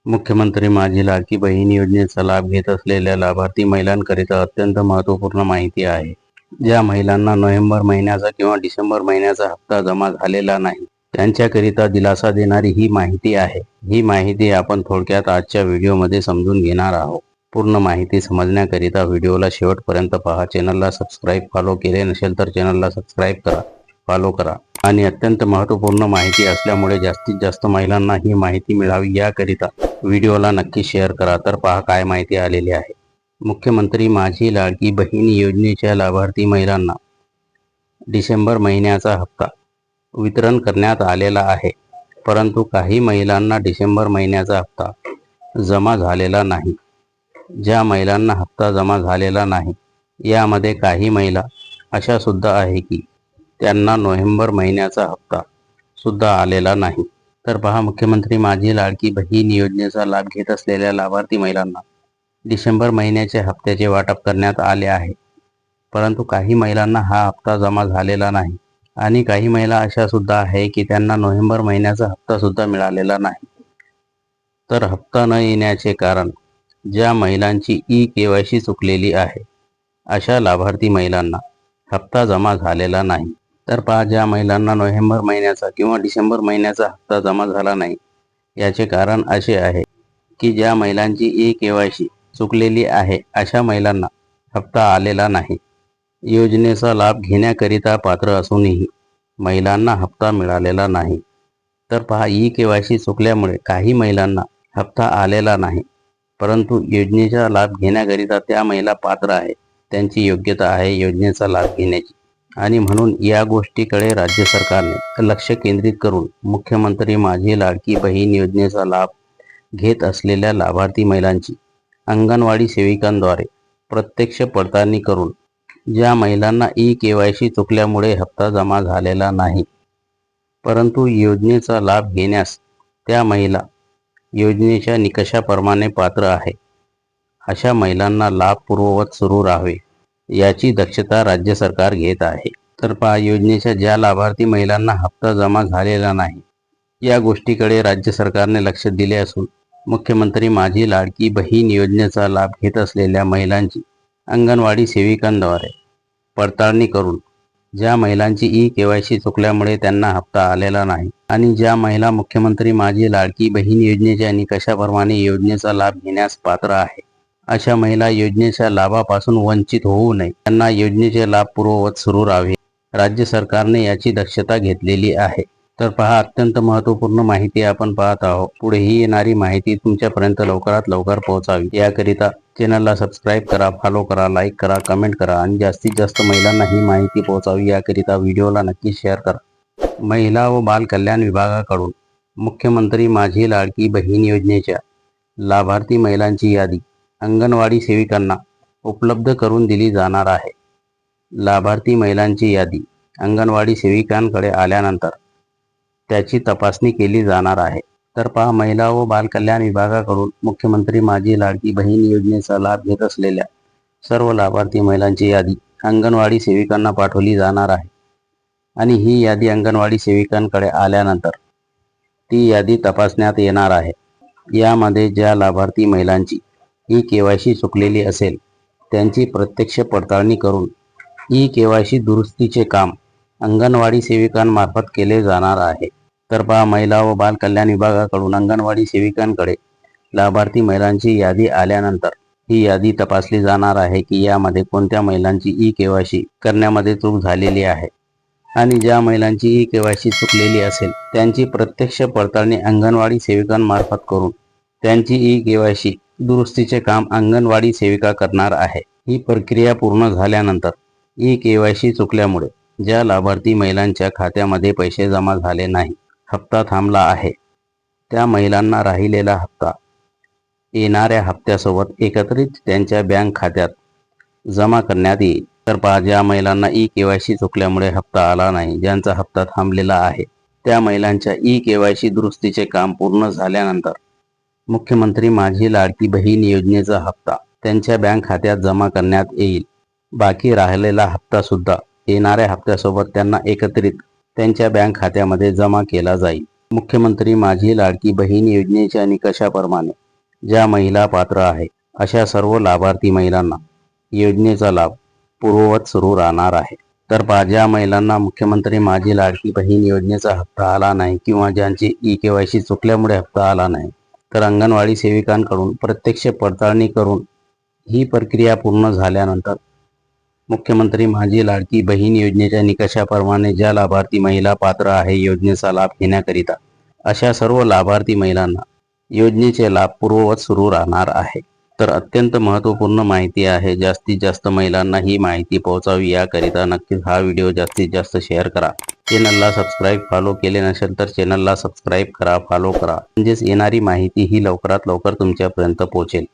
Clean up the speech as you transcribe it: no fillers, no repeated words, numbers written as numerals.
मुख्यमंत्री माझी लाडकी बहीण योजनेचा लाभ घेत असलेल्या लाभार्थी महिलांकरिता अत्यंत महत्त्वपूर्ण माहिती आहे. ज्या महिलांना नोव्हेंबर महिन्याचा किंवा डिसेंबर महिन्याचा हप्ता जमा झालेला नाही, त्यांच्याकरिता दिलासा देणारी ही माहिती आहे. ही माहिती आपण थोडक्यात आजच्या व्हिडिओमध्ये समजून घेणार आहोत. पूर्ण माहिती समजण्याकरिता व्हिडिओला शेवटपर्यंत पहा. चॅनलला सबस्क्राईब फॉलो केले नसेल तर चॅनलला सबस्क्राईब करा, फॉलो करा. आणि अत्यंत महत्त्वपूर्ण माहिती असल्यामुळे जास्तीत जास्त महिलांना ही माहिती मिळावी याकरिता व्हिडिओला नक्की शेअर करा. तर पहा काय माहिती आलेली आहे. मुख्यमंत्री माझी लाडकी बहीण योजनेच्या लाभार्थी महिलांना डिसेंबर महिन्याचा हप्ता वितरण करण्यात आलेला आहे. परंतु काही महिलांना डिसेंबर महिन्याचा हप्ता जमा झालेला नाही. ज्या महिलांना हप्ता जमा झालेला नाही, यामध्ये काही महिला अशा सुद्धा आहे की त्यांना नोव्हेंबर महिन्याचा हप्ता सुद्धा आलेला नाही. तर पहा, मुख्यमंत्री माझी लाडकी बहीण योजनेचा लाभ घेत असलेल्या लाभार्थी महिलांना डिसेंबर महिन्याच्या हप्त्याचे वाटप करण्यात आले आहे. परंतु काही महिलांना हा हप्ता जमा झालेला नाही आणि काही महिला अशा सुद्धा आहे की त्यांना नोव्हेंबर महिन्याचा हप्ता सुद्धा मिळालेला नाही. तर हप्ता न येण्याचे कारण, ज्या महिलांची ई-केवायसी चुकलेली आहे, अशा लाभार्थी महिलांना हप्ता जमा झालेला नाही. तर पहा, ज्या महिलांना नोव्हेंबर महिन्याचा किंवा डिसेंबर महिन्याचा हप्ता जमा झाला नाही, याचे कारण असे आहे की ज्या महिलांची ई-केवायसी चुकलेली आहे, अशा महिलांना हप्ता आलेला नाही. योजनेचा लाभ घेण्याकरिता पात्र असूनही महिलांना हप्ता मिळालेला नाही. तर पहा, ई-केवायसी चुकल्यामुळे काही महिलांना हप्ता आलेला नाही. परंतु योजनेचा लाभ घेण्याकरिता त्या महिला पात्र आहे, त्यांची योग्यता आहे योजनेचा लाभ घेण्याची. आणि म्हणून या गोष्टीकडे राज्य सरकारने लक्ष केंद्रित करून मुख्यमंत्री माझी लाडकी बहीण योजनेचा लाभ घेत असलेल्या लाभार्थी महिलांची अंगणवाडी सेविकांद्वारे प्रत्यक्ष पडताळणी करून ज्या महिलांना ई-केवायसी चुकल्यामुळे हप्ता जमा झालेला नाही, परंतु योजनेचा लाभ घेण्यास त्या महिला योजनेच्या निकषाप्रमाणे पात्र आहे, अशा महिलांना लाभ पूर्ववत सुरू राहावे याची दक्षता राज्य सरकार घेत आहे. तर पहा, योजनेच्या ज्या लाभार्थी महिलांना हप्ता जमा झालेला नाही, या गोष्टीकडे राज्य सरकारने लक्ष दिले असून मुख्यमंत्री माझी लाडकी बहीण योजनेचा लाभ घेत असलेल्या महिलांची अंगणवाडी सेविकांद्वारे पडताळणी करून ज्या महिलांची ई-केवायसी चुकल्यामुळे त्यांना हप्ता आलेला नाही आणि ज्या महिला मुख्यमंत्री माझी लाडकी बहीण योजनेच्या निकषाप्रमाणे योजनेचा लाभ घेण्यास पात्र आहे, अशा महिला योजनेच्या लाभापासून वंचित होऊ नये, त्यांना योजनेचे लाभ पूर्ववत सुरू राहावे, राज्य सरकारने याची दक्षता घेतलेली आहे. तर पहा, अत्यंत महत्त्वपूर्ण माहिती आपण पाहत आहोत. पुढेही येणारी माहिती तुमच्यापर्यंत लवकरात लवकर पोहोचावी याकरिता चॅनलला सबस्क्राईब करा, फॉलो करा, लाईक करा, कमेंट करा आणि जास्तीत जास्त महिलांना ही माहिती पोहोचावी याकरिता व्हिडिओला नक्की शेअर करा. महिला व बाल कल्याण विभागाकडून मुख्यमंत्री माझी लाडकी बहीण योजनेच्या लाभार्थी महिलांची यादी अंगणवाडी सेविकांना उपलब्ध करून दिली जाणार आहे. लाभार्थी महिलांची यादी अंगणवाडी सेविकांकडे आल्यानंतर त्याची तपासणी केली जाणार आहे. तर पहा, महिला व बाल कल्याण विभागाकडून मुख्यमंत्री माझी लाडकी बहीण योजनेचा लाभ घेत असलेल्या सर्व लाभार्थी महिलांची यादी अंगणवाडी सेविकांना पाठवली जाणार आहे आणि ही यादी अंगणवाडी सेविकांकडे आल्यानंतर ती यादी तपासण्यात येणार आहे. यामध्ये ज्या लाभार्थी महिलांची ई-केवायसी चुकलेली असेल, त्यांची प्रत्यक्ष पडताळणी करून ई-केवायसी दुरुस्तीचे काम अंगणवाडी सेविकांमार्फत केले जाणार आहे. तर पहा, महिला व बाल कल्याण विभागाकडून अंगणवाडी सेविकांकडे लाभार्थी महिलांची यादी आल्यानंतर ही यादी तपासली जाणार आहे की यामध्ये कोणत्या महिलांची ई-केवायसी करण्यामध्ये चूक झालेली आहे आणि ज्या महिलांची ई-केवायसी चुकलेली असेल, त्यांची प्रत्यक्ष पडताळणी अंगणवाडी सेविकांमार्फत करून त्यांची ई-केवायसी दुरुस्तीचे काम अंगणवाडी सेविका करणार आहे. ही प्रक्रिया पूर्ण झाल्यानंतर ई-केवायसी चुकल्यामुळे ज्या लाभार्थी महिलांच्या खात्यामध्ये पैसे जमा झाले नाही, हप्ता थांबला आहे, त्या महिलांना राहिलेला हप्ता येणाऱ्या हप्त्यासोबत एकत्रित त्यांच्या बँक खात्यात जमा करण्यात येईल. तर पहा, ज्या महिलांना ई-केवायसी चुकल्यामुळे हप्ता आला नाही, ज्यांचा हप्ता थांबलेला आहे, त्या महिलांच्या ई-केवायसी दुरुस्तीचे काम पूर्ण झाल्यानंतर मुख्यमंत्री माझी लाडकी बहीण योजनेचा हप्ता त्यांच्या बँक खात्यात जमा करण्यात येईल. बाकी राहिलेला हप्ता सुद्धा येणाऱ्या हप्त्यासोबत त्यांना एकत्रित त्यांच्या बँक खात्यामध्ये जमा केला जाईल. मुख्यमंत्री माझी लाडकी बहीण योजनेच्या निकषाप्रमाणे ज्या महिला पात्र आहे अशा सर्व लाभार्थी महिलांना योजनेचा लाभ पूर्ववत सुरू राहणार आहे. तर ज्या महिलांना मुख्यमंत्री माझी लाडकी बहीण योजनेचा हप्ता आला नाही किंवा ज्यांची EKYC चुकल्यामुळे हप्ता आला नाही, तर अंगणवाडी सेविकांकडून प्रत्यक्ष पडताळणी करून ही प्रक्रिया पूर्ण झाल्यानंतर मुख्यमंत्री माझी लाडकी बहीण योजनेच्या निकषाप्रमाणे ज्या लाभार्थी महिला पात्र आहे योजनेचा लाभ घेण्याकरिता अशा सर्व लाभार्थी महिलांना योजनेचे लाभ पूर्ववत सुरू राहणार आहे. तर अत्यंत महत्त्वपूर्ण माहिती आहे. जास्तीत जास्त महिलांना ही माहिती पोहोचावी याकरिता नक्कीच हा व्हिडिओ जास्तीत जास्त शेअर करा. चॅनलला सबस्क्राईब फॉलो केले नसेल तर चॅनलला सबस्क्राईब करा, फॉलो करा, म्हणजेच येणारी माहिती ही लवकरात लवकर तुमच्यापर्यंत पोहोचेल.